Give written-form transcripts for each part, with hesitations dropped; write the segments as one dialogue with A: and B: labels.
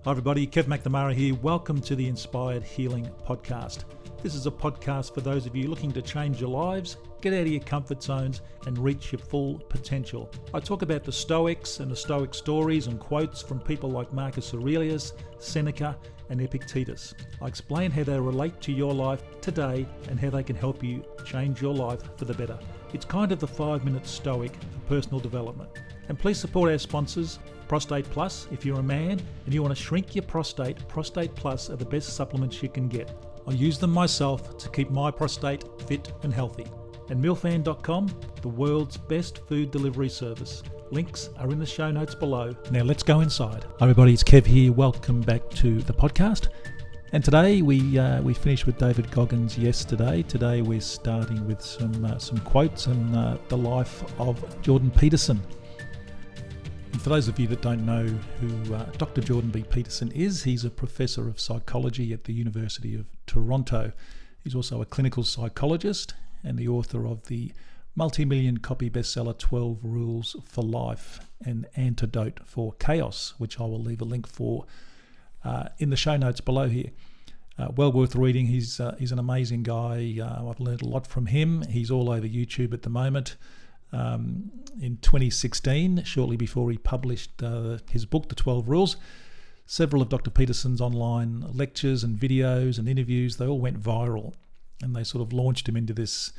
A: Hi everybody, Kev McNamara here. Welcome to the Inspired Healing Podcast. This is a podcast for those of you looking to change your lives, get out of your comfort zones and reach your full potential. I talk about the Stoics and the Stoic stories and quotes from people like Marcus Aurelius, Seneca and Epictetus. I explain how they relate to your life today and how they can help you change your life for the better. It's kind of the 5-minute Stoic for personal development. And please support our sponsors, Prostate Plus. If you're a man and you want to shrink your prostate, Prostate Plus are the best supplements you can get. I use them myself to keep my prostate fit and healthy. And milfan.com, the world's best food delivery service. Links are in the show notes below. Now let's go inside. Hi everybody, it's Kev here. Welcome back to the podcast. And today we finished with David Goggins yesterday. Today we're starting with some quotes and the life of Jordan Peterson. And for those of you that don't know who Dr. Jordan B. Peterson is, he's a professor of psychology at the University of Toronto. He's also a clinical psychologist and the author of the multi-million copy bestseller 12 Rules for Life and Antidote for Chaos, which I will leave a link for in the show notes below here. Well worth reading. He's an amazing guy. I've learned a lot from him. He's all over YouTube at the moment. In 2016, shortly before he published his book, The 12 Rules, several of Dr. Peterson's online lectures and videos and interviews, they all went viral and they sort of launched him into this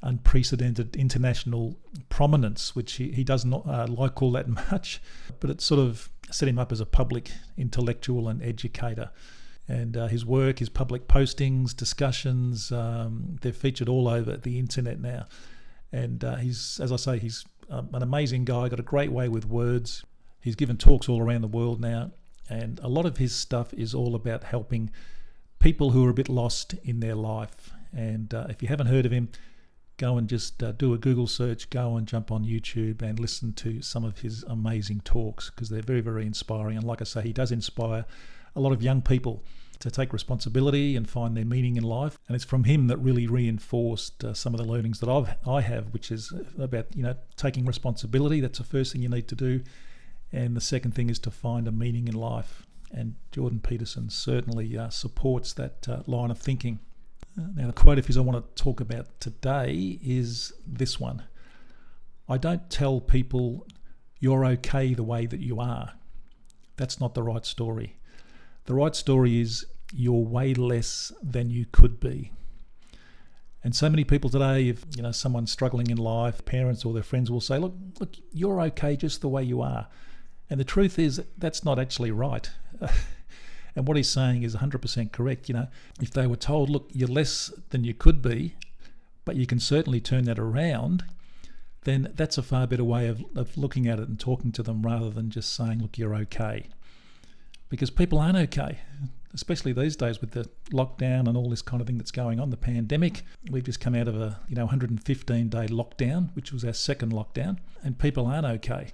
A: unprecedented international prominence, which he does not like all that much, but it sort of set him up as a public intellectual and educator. And his work, his public postings, discussions, they're featured all over the internet now. And he's an amazing guy, got a great way with words. He's given talks all around the world now. And a lot of his stuff is all about helping people who are a bit lost in their life. And if you haven't heard of him, go and just do a Google search, go and jump on YouTube and listen to some of his amazing talks because they're very, very inspiring. And like I say, he does inspire a lot of young people to take responsibility and find their meaning in life. And it's from him that really reinforced some of the learnings that I have, which is about, taking responsibility. That's the first thing you need to do. And the second thing is to find a meaning in life. And Jordan Peterson certainly supports that line of thinking. Now, the quote of his I want to talk about today is this one. I don't tell people you're okay the way that you are. That's not the right story. The right story is you're way less than you could be. And so many people today, if someone's struggling in life, parents or their friends will say, look, you're okay just the way you are. And the truth is that's not actually right. And what he's saying is 100% correct. If they were told, look, you're less than you could be, but you can certainly turn that around, then that's a far better way of looking at it and talking to them rather than just saying, look, you're okay. Because people aren't okay, especially these days with the lockdown and all this kind of thing that's going on, the pandemic. We've just come out of a 115-day lockdown, which was our second lockdown, and people aren't okay.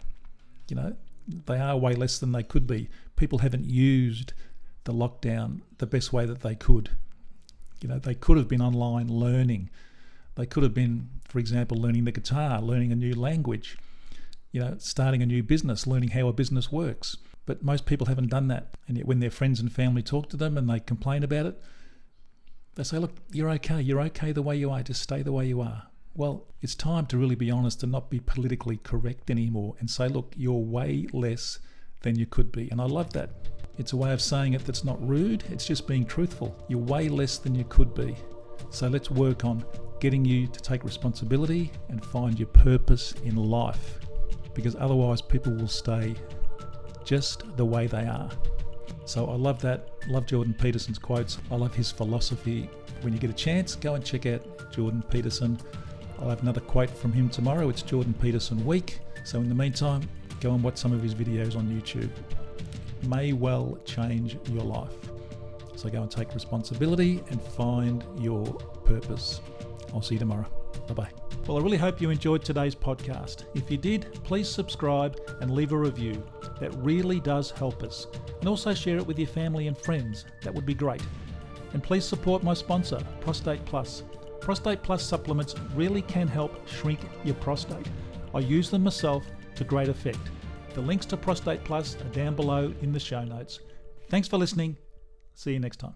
A: They are way less than they could be. People haven't used the lockdown the best way that they could. They could have been online learning. They could have been, for example, learning the guitar, learning a new language, starting a new business, learning how a business works. But most people haven't done that. And yet when their friends and family talk to them and they complain about it, they say, look, you're okay the way you are, just stay the way you are. Well, it's time to really be honest and not be politically correct anymore and say, look, you're way less than you could be. And I love that. It's a way of saying it that's not rude, it's just being truthful. You're way less than you could be. So let's work on getting you to take responsibility and find your purpose in life, because otherwise people will stay just the way they are. So I love that. Love Jordan Peterson's quotes. I love his philosophy. When you get a chance, go and check out Jordan Peterson. I'll have another quote from him tomorrow. It's Jordan Peterson Week. So in the meantime, go and watch some of his videos on YouTube. May well change your life. So go and take responsibility and find your purpose. I'll see you tomorrow. Bye-bye. Well, I really hope you enjoyed today's podcast. If you did, please subscribe and leave a review. That really does help us. And also share it with your family and friends. That would be great. And please support my sponsor, Prostate Plus. Prostate Plus supplements really can help shrink your prostate. I use them myself to great effect. The links to Prostate Plus are down below in the show notes. Thanks for listening. See you next time.